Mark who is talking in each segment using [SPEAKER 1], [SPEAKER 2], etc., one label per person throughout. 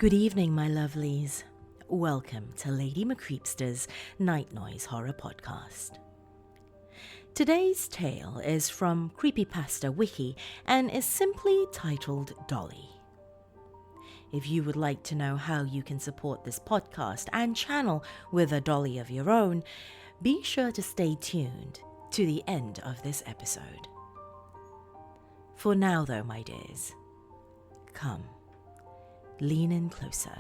[SPEAKER 1] Good evening, my lovelies. Welcome to Lady McCreepsta's Night Noise Horror Podcast. Today's tale is from Creepypasta Wiki and is simply titled Dolly. If you would like to know how you can support this podcast and channel with a dolly of your own, be sure to stay tuned to the end of this episode. For now though, my dears, come, lean in closer,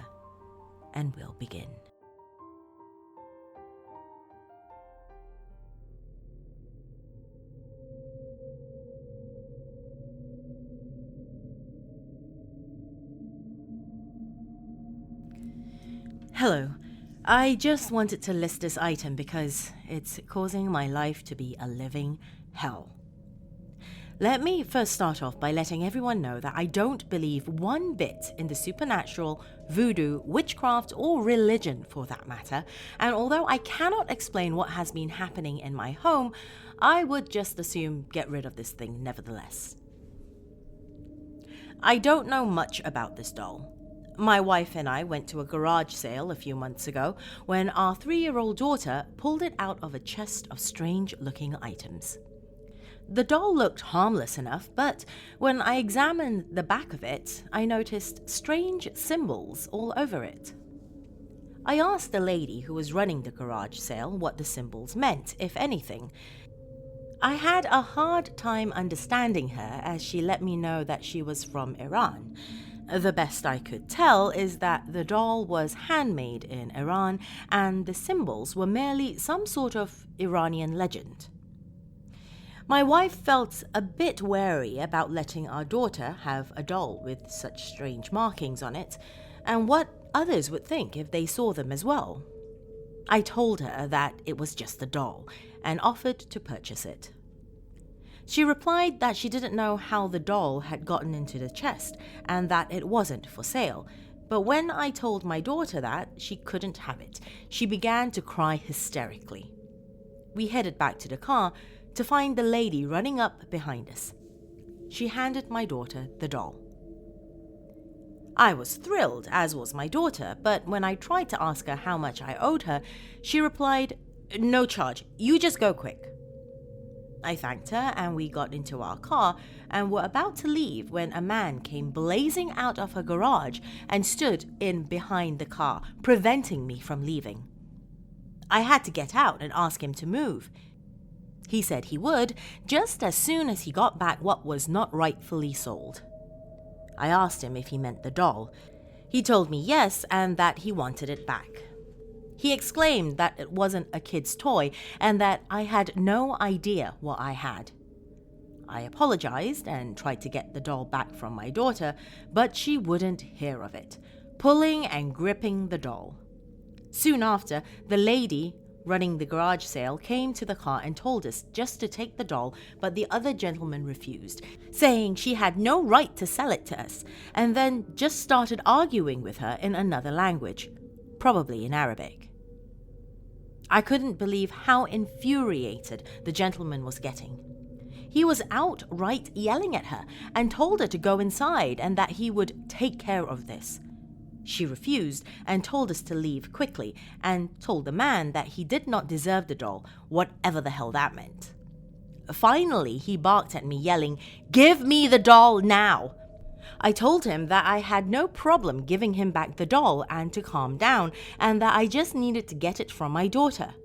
[SPEAKER 1] and we'll begin. Hello. I just wanted to list this item because it's causing my life to be a living hell. Let me first start off by letting everyone know that I don't believe one bit in the supernatural, voodoo, witchcraft, or religion for that matter, and although I cannot explain what has been happening in my home, I would just assume get rid of this thing nevertheless. I don't know much about this doll. My wife and I went to a garage sale a few months ago when our 3-year-old daughter pulled it out of a chest of strange-looking items. The doll looked harmless enough, but when I examined the back of it, I noticed strange symbols all over it. I asked the lady who was running the garage sale what the symbols meant, if anything. I had a hard time understanding her as she let me know that she was from Iran. The best I could tell is that the doll was handmade in Iran and the symbols were merely some sort of Iranian legend. My wife felt a bit wary about letting our daughter have a doll with such strange markings on it, and what others would think if they saw them as well. I told her that it was just a doll and offered to purchase it. She replied that she didn't know how the doll had gotten into the chest and that it wasn't for sale, but when I told my daughter that she couldn't have it, she began to cry hysterically. We headed back to the car to find the lady running up behind us. She handed my daughter the doll. I was thrilled, as was my daughter, but when I tried to ask her how much I owed her, she replied, "No charge, you just go quick." I thanked her and we got into our car and were about to leave when a man came blazing out of her garage and stood in behind the car, preventing me from leaving. I had to get out and ask him to move. He said he would, just as soon as he got back what was not rightfully sold. I asked him if he meant the doll. He told me yes and that he wanted it back. He exclaimed that it wasn't a kid's toy and that I had no idea what I had. I apologized and tried to get the doll back from my daughter, but she wouldn't hear of it, pulling and gripping the doll. Soon after, the lady running the garage sale came to the car and told us just to take the doll, but the other gentleman refused, saying she had no right to sell it to us, and then just started arguing with her in another language, probably in Arabic. I couldn't believe how infuriated the gentleman was getting. He was outright yelling at her and told her to go inside and that he would take care of this. She refused and told us to leave quickly and told the man that he did not deserve the doll, whatever the hell that meant. Finally, he barked at me, yelling, "Give me the doll now!" I told him that I had no problem giving him back the doll and to calm down, and that I just needed to get it from my daughter.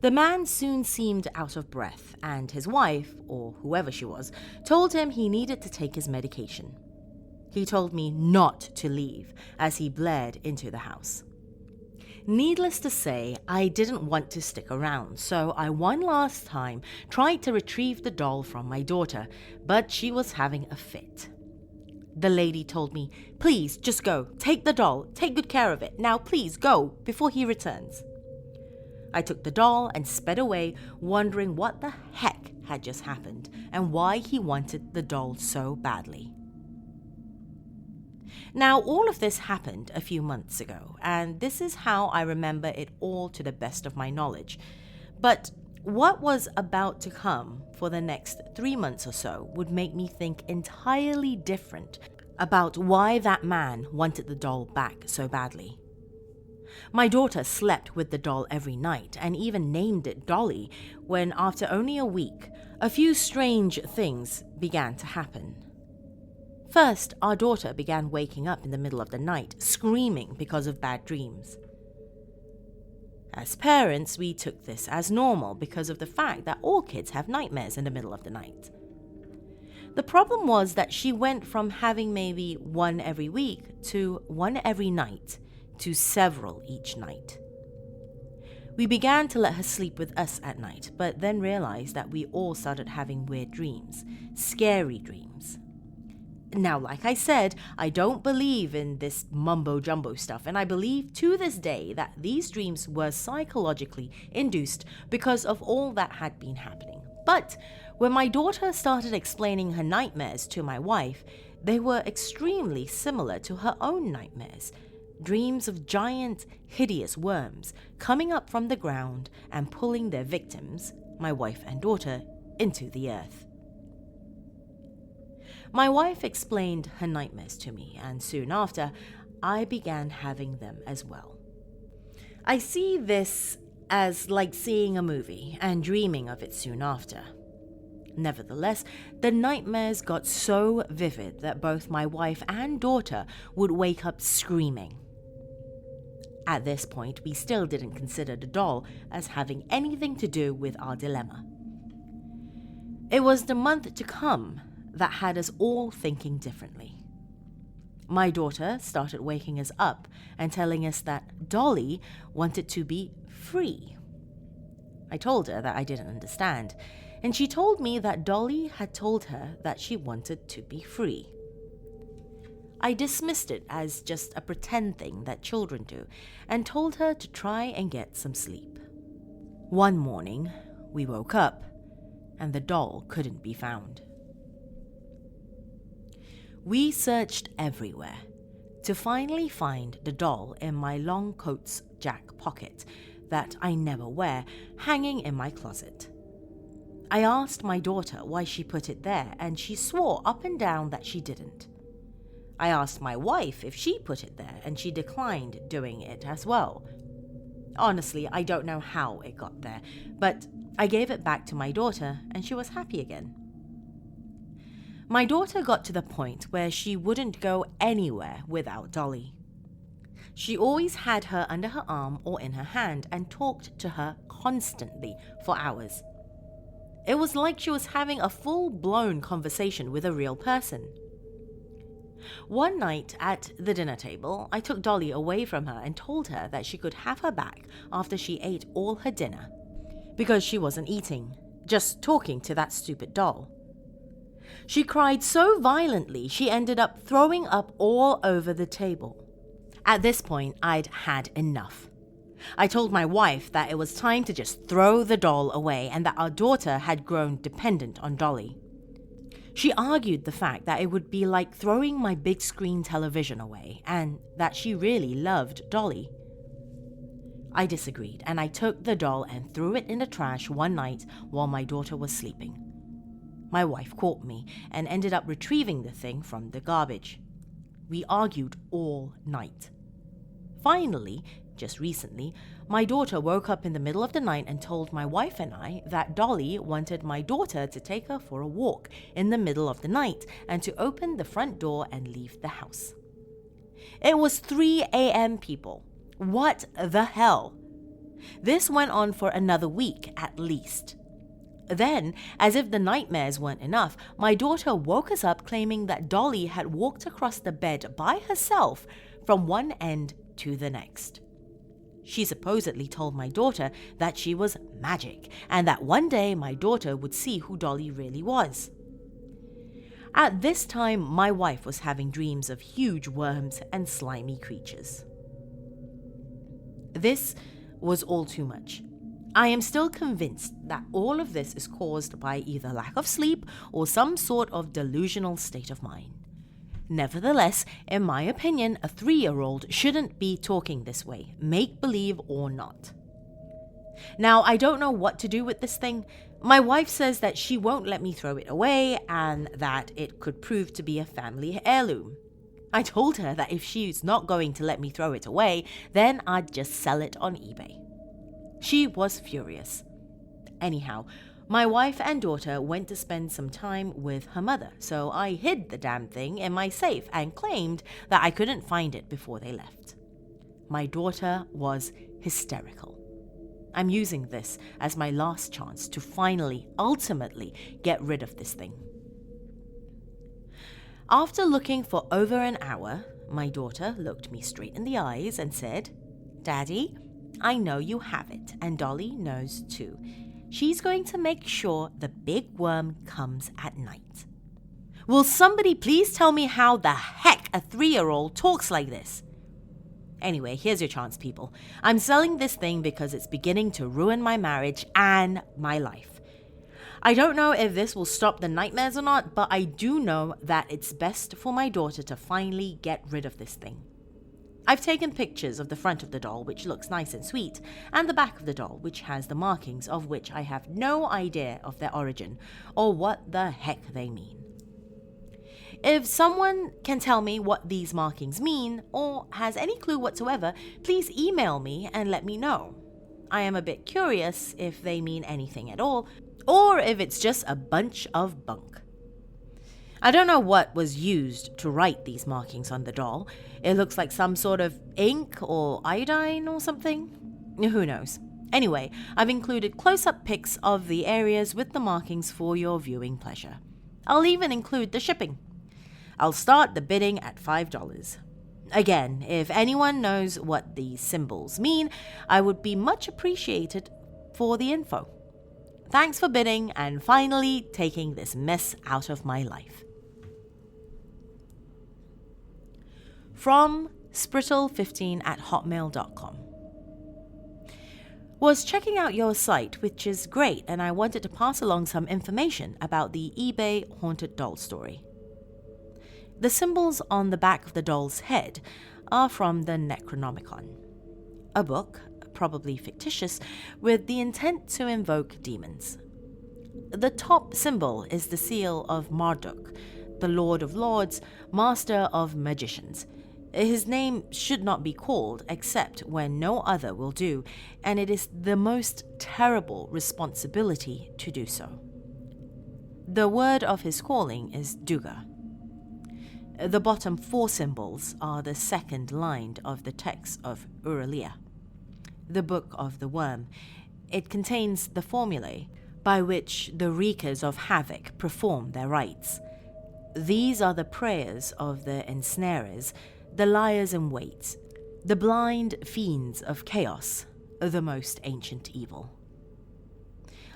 [SPEAKER 1] The man soon seemed out of breath, and his wife, or whoever she was, told him he needed to take his medication. He told me not to leave as he bled into the house. Needless to say, I didn't want to stick around, so I one last time tried to retrieve the doll from my daughter, but she was having a fit. The lady told me, "Please, just go. Take the doll. Take good care of it. Now please go before he returns." I took the doll and sped away, wondering what the heck had just happened and why he wanted the doll so badly. Now, all of this happened a few months ago, and this is how I remember it all to the best of my knowledge. But what was about to come for the next 3 months or so would make me think entirely different about why that man wanted the doll back so badly. My daughter slept with the doll every night and even named it Dolly when, after only a week, a few strange things began to happen. First, our daughter began waking up in the middle of the night, screaming because of bad dreams. As parents, we took this as normal because of the fact that all kids have nightmares in the middle of the night. The problem was that she went from having maybe one every week to one every night to several each night. We began to let her sleep with us at night, but then realized that we all started having weird dreams, scary dreams. Now, like I said, I don't believe in this mumbo-jumbo stuff, and I believe to this day that these dreams were psychologically induced because of all that had been happening. But when my daughter started explaining her nightmares to my wife, they were extremely similar to her own nightmares. Dreams of giant, hideous worms coming up from the ground and pulling their victims, my wife and daughter, into the earth. My wife explained her nightmares to me, and soon after, I began having them as well. I see this as like seeing a movie and dreaming of it soon after. Nevertheless, the nightmares got so vivid that both my wife and daughter would wake up screaming. At this point, we still didn't consider the doll as having anything to do with our dilemma. It was the month to come that had us all thinking differently. My daughter started waking us up and telling us that Dolly wanted to be free. I told her that I didn't understand, and she told me that Dolly had told her that she wanted to be free. I dismissed it as just a pretend thing that children do and told her to try and get some sleep. One morning, we woke up and the doll couldn't be found. We searched everywhere to finally find the doll in my long coat's jack pocket that I never wear, hanging in my closet. I asked my daughter why she put it there, and she swore up and down that she didn't. I asked my wife if she put it there, and she declined doing it as well. Honestly, I don't know how it got there, but I gave it back to my daughter, and she was happy again. My daughter got to the point where she wouldn't go anywhere without Dolly. She always had her under her arm or in her hand and talked to her constantly for hours. It was like she was having a full-blown conversation with a real person. One night at the dinner table, I took Dolly away from her and told her that she could have her back after she ate all her dinner, because she wasn't eating, just talking to that stupid doll. She cried so violently she ended up throwing up all over the table. At this point, I'd had enough. I told my wife that it was time to just throw the doll away and that our daughter had grown dependent on Dolly. She argued the fact that it would be like throwing my big screen television away and that she really loved Dolly. I disagreed, and I took the doll and threw it in the trash one night while my daughter was sleeping. My wife caught me and ended up retrieving the thing from the garbage. We argued all night. Finally, just recently, my daughter woke up in the middle of the night and told my wife and I that Dolly wanted my daughter to take her for a walk in the middle of the night and to open the front door and leave the house. It was 3 a.m., people. What the hell? This went on for another week at least. Then, as if the nightmares weren't enough, my daughter woke us up claiming that Dolly had walked across the bed by herself from one end to the next. She supposedly told my daughter that she was magic and that one day my daughter would see who Dolly really was. At this time, my wife was having dreams of huge worms and slimy creatures. This was all too much. I am still convinced that all of this is caused by either lack of sleep or some sort of delusional state of mind. Nevertheless, in my opinion, a 3-year-old shouldn't be talking this way, make-believe or not. Now, I don't know what to do with this thing. My wife says that she won't let me throw it away and that it could prove to be a family heirloom. I told her that if she's not going to let me throw it away, then I'd just sell it on eBay. She was furious. Anyhow, my wife and daughter went to spend some time with her mother, so I hid the damn thing in my safe and claimed that I couldn't find it before they left. My daughter was hysterical. I'm using this as my last chance to finally, ultimately, get rid of this thing. After looking for over an hour, my daughter looked me straight in the eyes and said, "Daddy, I know you have it, and Dolly knows too. She's going to make sure the big worm comes at night." Will somebody please tell me how the heck a 3-year-old talks like this? Anyway, here's your chance, people. I'm selling this thing because it's beginning to ruin my marriage and my life. I don't know if this will stop the nightmares or not, but I do know that it's best for my daughter to finally get rid of this thing. I've taken pictures of the front of the doll, which looks nice and sweet, and the back of the doll, which has the markings of which I have no idea of their origin or what the heck they mean. If someone can tell me what these markings mean or has any clue whatsoever, please email me and let me know. I am a bit curious if they mean anything at all, or if it's just a bunch of bunk. I don't know what was used to write these markings on the doll. It looks like some sort of ink or iodine or something. Who knows? Anyway, I've included close-up pics of the areas with the markings for your viewing pleasure. I'll even include the shipping. I'll start the bidding at $5. Again, if anyone knows what these symbols mean, I would be much appreciated for the info. Thanks for bidding and finally taking this mess out of my life. From sprittle15@hotmail.com. Was checking out your site, which is great, and I wanted to pass along some information about the eBay haunted doll story. The symbols on the back of the doll's head are from the Necronomicon, a book, probably fictitious, with the intent to invoke demons. The top symbol is the seal of Marduk, the Lord of Lords, Master of Magicians. His name should not be called except when no other will do, and it is the most terrible responsibility to do so. The word of his calling is Duga. The bottom 4 symbols are the second line of the text of Uralia, the Book of the Worm. It contains the formulae by which the wreakers of havoc perform their rites. These are the prayers of the ensnarers, the liars in wait, the blind fiends of chaos, the most ancient evil.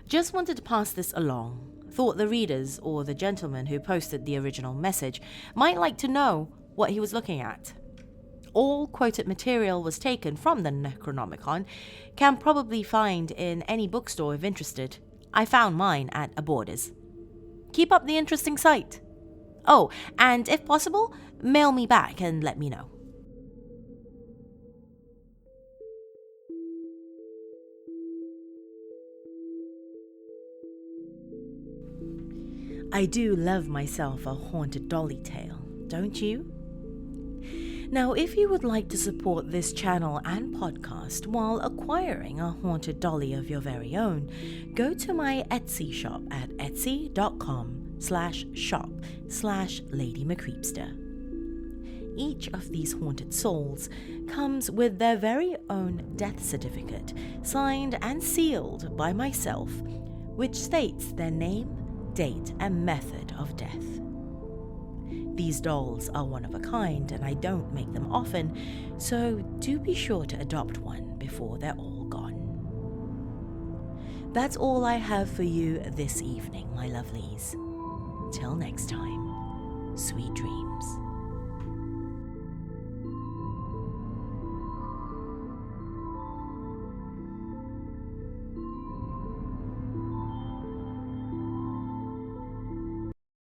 [SPEAKER 1] Just wanted to pass this along. Thought the readers or the gentleman who posted the original message might like to know what he was looking at. All quoted material was taken from the Necronomicon, can probably find in any bookstore if interested. I found mine at a Borders. Keep up the interesting site. Oh, and if possible, mail me back and let me know. I do love myself a haunted dolly tale, don't you? Now, if you would like to support this channel and podcast while acquiring a haunted dolly of your very own, go to my Etsy shop at etsy.com/shop/LadyMcCreepster. Each of these haunted souls comes with their very own death certificate, signed and sealed by myself, which states their name, date, and method of death. These dolls are one of a kind, and I don't make them often, so do be sure to adopt one before they're all gone. That's all I have for you this evening, my lovelies. Till next time, sweet dreams.